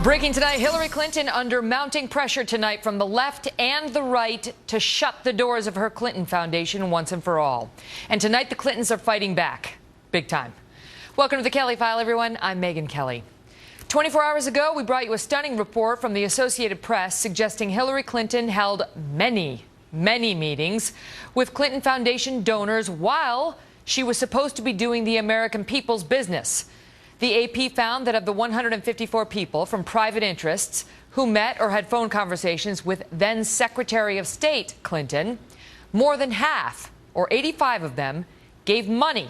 Breaking tonight, Hillary Clinton under mounting pressure tonight from the left and the right to shut the doors of her Clinton Foundation once and for all. And tonight, the Clintons are fighting back. Big time. Welcome to the Kelly File, everyone. I'm Megyn Kelly. 24 hours ago, we brought you a stunning report from the Associated Press suggesting Hillary Clinton held many meetings with Clinton Foundation donors while she was supposed to be doing the American people's business. The AP found that of the 154 people from private interests who met or had phone conversations with then Secretary of State Clinton, more than half, or 85 of them, gave money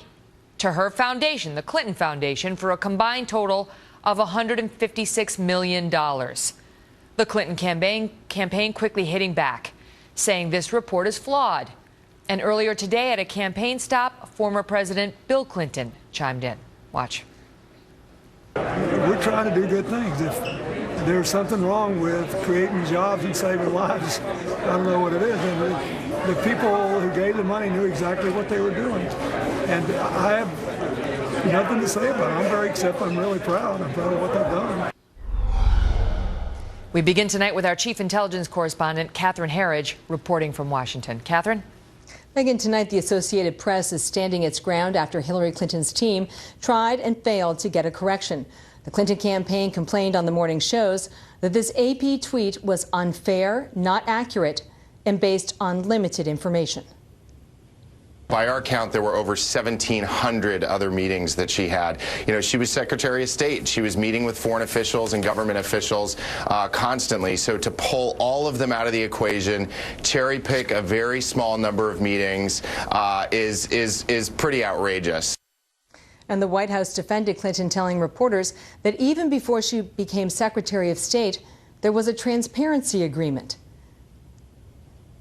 to her foundation, the Clinton Foundation, for a combined total of $156 million. The Clinton campaign quickly hitting back, saying this report is flawed. And earlier today at a campaign stop, former President Bill Clinton chimed in. Watch. We're trying to do good things. If there's something wrong with creating jobs and saving lives, I don't know what it is. And the people who gave the money knew exactly what they were doing. And I have nothing to say about it. I'm really proud. I'm proud of what they've done. We begin tonight with our chief intelligence correspondent, Catherine Herridge, reporting from Washington. Catherine? Megyn, tonight the Associated Press is standing its ground after Hillary Clinton's team tried and failed to get a correction. The Clinton campaign complained on the morning shows that this AP tweet was unfair, not accurate, and based on limited information. By our count, there were over 1,700 other meetings that she had. You know, she was Secretary of State. She was meeting with foreign officials and government officials constantly. So to pull all of them out of the equation, cherry pick a very small number of meetings is pretty outrageous. And the White House defended Clinton, telling reporters that even before she became Secretary of State, there was a transparency agreement.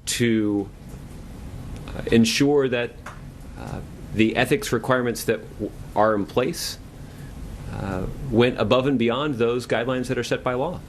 To ensure that the ethics requirements that are in place went above and beyond those guidelines that are set by law.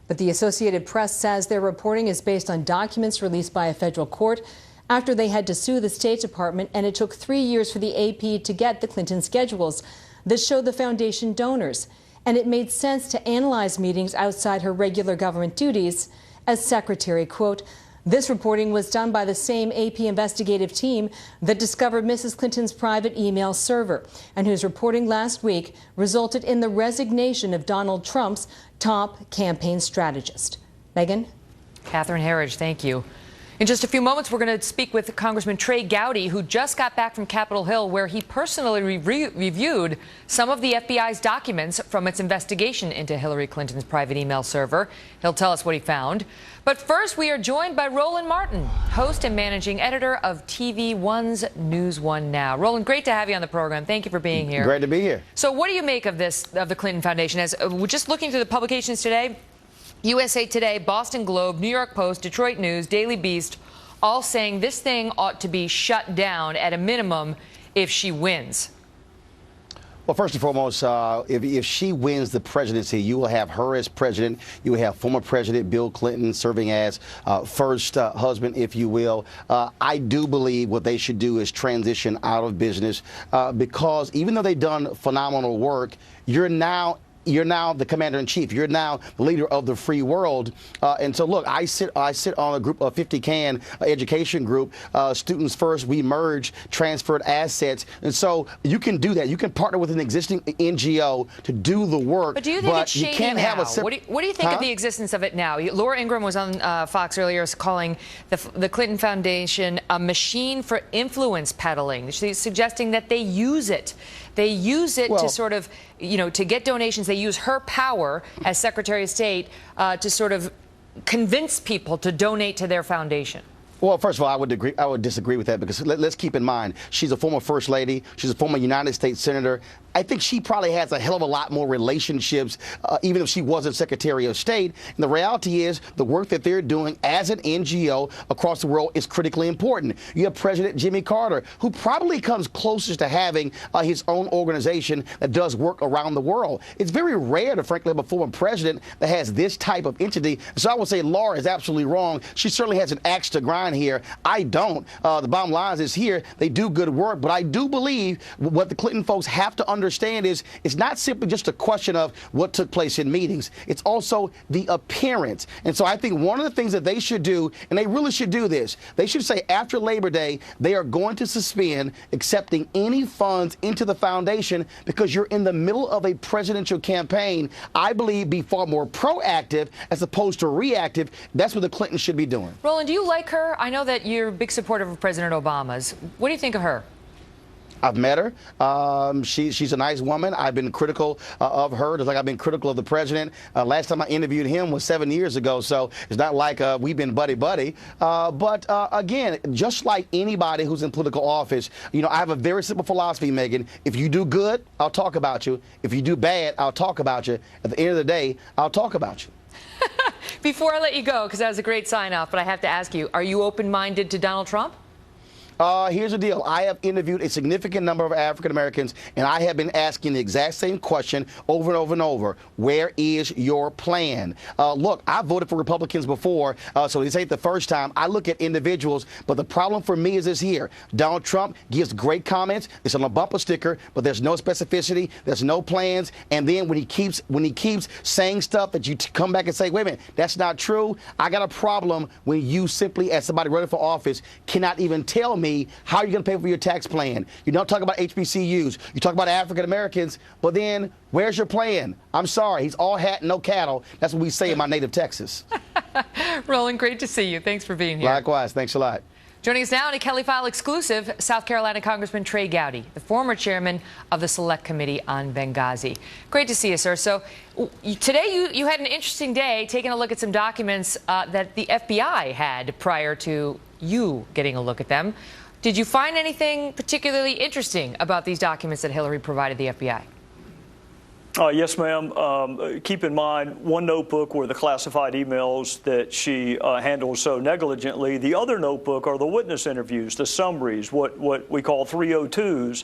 But the Associated Press says their reporting is based on documents released by a federal court after they had to sue the State Department, and it took 3 years for the AP to get the Clinton schedules that showed the foundation donors. And it made sense to analyze meetings outside her regular government duties as secretary. Quote, "This reporting was done by the same AP investigative team that discovered Mrs. Clinton's private email server and whose reporting last week resulted in the resignation of Donald Trump's top campaign strategist." Megyn? Catherine Herridge, thank you. In just a few moments, we're going to speak with Congressman Trey Gowdy, who just got back from Capitol Hill, where he personally reviewed some of the FBI's documents from its investigation into Hillary Clinton's private email server. He'll tell us what he found. But first, we are joined by Roland Martin, host and managing editor of TV One's News One Now. Roland, great to have you on the program. Thank you for being here. Great to be here. So what do you make of this, of the Clinton Foundation? As we're just looking through the publications today, USA Today, Boston Globe, New York Post, Detroit News, Daily Beast, all saying this thing ought to be shut down at a minimum if she wins. Well, first and foremost, if she wins the presidency, you will have her as president. You will have former President Bill Clinton serving as first husband, if you will. I do believe what they should do is transition out of business because even though they've done phenomenal work, you're now the commander-in-chief. You're now the leader of the free world. And so, look, I sit on a group of 50 CAN education group, Students First. We merge transferred assets. And so you can do that. You can partner with an existing NGO to do the work. But do you think it's shady you can't now? have a what do you think of the existence of it now? Laura Ingraham was on Fox earlier calling the Clinton Foundation a machine for influence peddling. She's suggesting that they use it. They use it to sort of, to get donations. They use her power as Secretary of State to sort of convince people to donate to their foundation. Well, first of all, I would disagree with that because let's keep in mind she's a former First Lady. She's a former United States Senator. I think she probably has a hell of a lot more relationships, even if she wasn't Secretary of State. And the reality is the work that they're doing as an NGO across the world is critically important. You have President Jimmy Carter, who probably comes closest to having his own organization that does work around the world. It's very rare to, frankly, have a former president that has this type of entity. So I would say Laura is absolutely wrong. She certainly has an axe to grind here. I don't. The bottom line is here. They do good work. But I do believe what the Clinton folks have to understand understand is it's not simply just a question of what took place in meetings. It's also the appearance. And so I think one of the things that they should do, and they really should do this, they should say after Labor Day, they are going to suspend accepting any funds into the foundation because you're in the middle of a presidential campaign. I believe be far more proactive as opposed to reactive. That's what the Clintons should be doing. Roland, do you like her? I know that you're a big supporter of President Obama's. What do you think of her? I've met her. She's a nice woman. I've been critical of her, just like I've been critical of the president. Last time I interviewed him was 7 years ago, so it's not like we've been buddy-buddy. But again, just like anybody who's in political office, you know, I have a very simple philosophy, Megan. If you do good, I'll talk about you. If you do bad, I'll talk about you. At the end of the day, I'll talk about you. Before I let you go, because that was a great sign-off, but I have to ask you, are you open-minded to Donald Trump? Here's the deal. I have interviewed a significant number of African Americans, and I have been asking the exact same question over and over and over. Where is your plan? Look, I voted for Republicans before, so this ain't the first time. I look at individuals, but the problem for me is this here. Donald Trump gives great comments. It's on a bumper sticker, but there's no specificity. There's no plans. And then when he keeps saying stuff that you come back and say, wait a minute, that's not true. I got a problem when you simply, as somebody running for office, cannot even tell me how you're going to pay for your tax plan. You don't talk about HBCUs. You talk about African Americans, but then where's your plan? I'm sorry. He's all hat, no cattle. That's what we say in my native Texas. Roland, great to see you. Thanks for being here. Likewise. Thanks a lot. Joining us now in a Kelly File exclusive, South Carolina Congressman Trey Gowdy, the former chairman of the Select Committee on Benghazi. Great to see you, sir. So today you had an interesting day taking a look at some documents that the FBI had prior to you getting a look at them. Did you find anything particularly interesting about these documents that Hillary provided the FBI? Yes, ma'am. Keep in mind, one notebook were the classified emails that she handled so negligently. The other notebook are the witness interviews, the summaries, what we call 302s.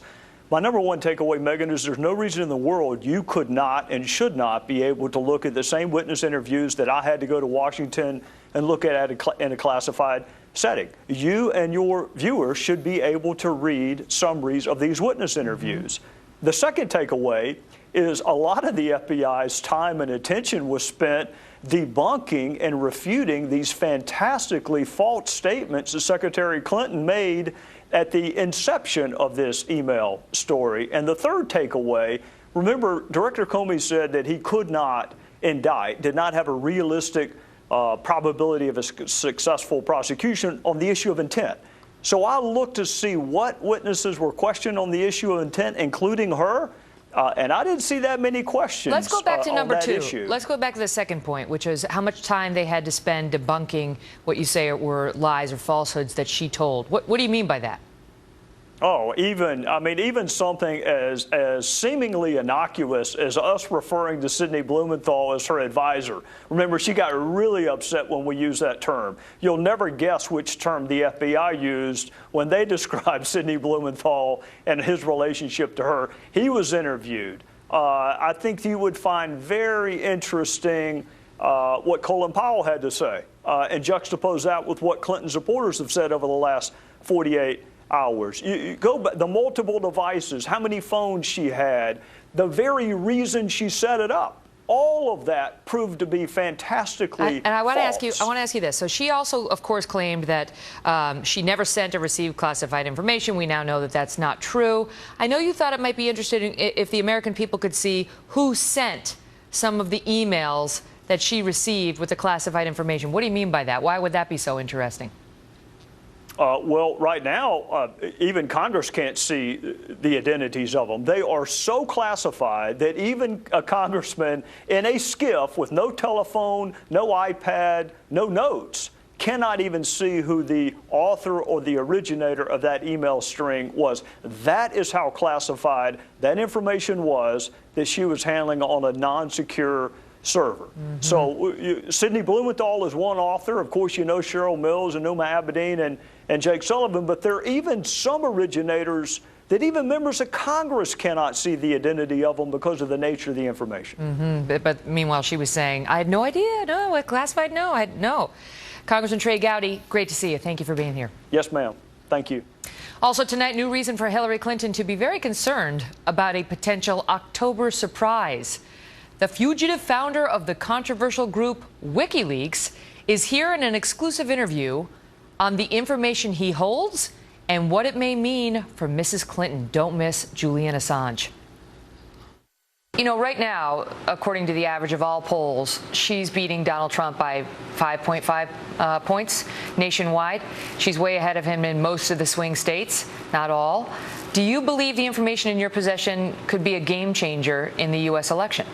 My number one takeaway, Megan, is there's no reason in the world you could not and should not be able to look at the same witness interviews that I had to go to Washington and look at in a classified setting. You and your viewers should be able to read summaries of these witness interviews. The second takeaway is a lot of the FBI's time and attention was spent debunking and refuting these fantastically false statements that Secretary Clinton made at the inception of this email story. And the third takeaway, remember, Director Comey said that he could not indict, did not have a realistic probability of a successful prosecution on the issue of intent. So I looked to see what witnesses were questioned on the issue of intent, including her, and I didn't see that many questions. Let's go back to number two. Issue. Let's go back to the second point, which is how much time they had to spend debunking what you say were lies or falsehoods that she told. What do you mean by that? Oh, even something as seemingly innocuous as us referring to Sidney Blumenthal as her advisor. Remember, she got really upset when we used that term. You'll never guess which term the FBI used when they described Sidney Blumenthal and his relationship to her. He was interviewed. I think you would find very interesting what Colin Powell had to say and juxtapose that with what Clinton supporters have said over the last 48 hours. You go back, the multiple devices, how many phones she had, the very reason she set it up. All of that proved to be fantastically And I want false. to ask you this. So she also, of course, claimed that she never sent or received classified information. We now know that that's not true. I know you thought it might be interesting if the American people could see who sent some of the emails that she received with the classified information. What do you mean by that? Why would that be so interesting? Well, right now, even Congress can't see the identities of them. They are so classified that even a congressman in a skiff with no telephone, no iPad, no notes, cannot even see who the author or the originator of that email string was. That is how classified that information was that she was handling on a non-secure server. So Sidney Blumenthal is one author. Of course, you know Cheryl Mills and Numa Abedin and Jake Sullivan, but there are even some originators that even members of Congress cannot see the identity of them because of the nature of the information. But meanwhile, she was saying, I had no idea. No, classified? No, no. Congressman Trey Gowdy, great to see you. Thank you for being here. Yes, ma'am. Thank you. Also tonight, new reason for Hillary Clinton to be very concerned about a potential October surprise. The fugitive founder of the controversial group WikiLeaks is here in an exclusive interview on the information he holds and what it may mean for Mrs. Clinton. Don't miss Julian Assange. You know, right now, according to the average of all polls, she's beating Donald Trump by 5.5 points nationwide. She's way ahead of him in most of the swing states, not all. Do you believe the information in your possession could be a game changer in the U.S. election?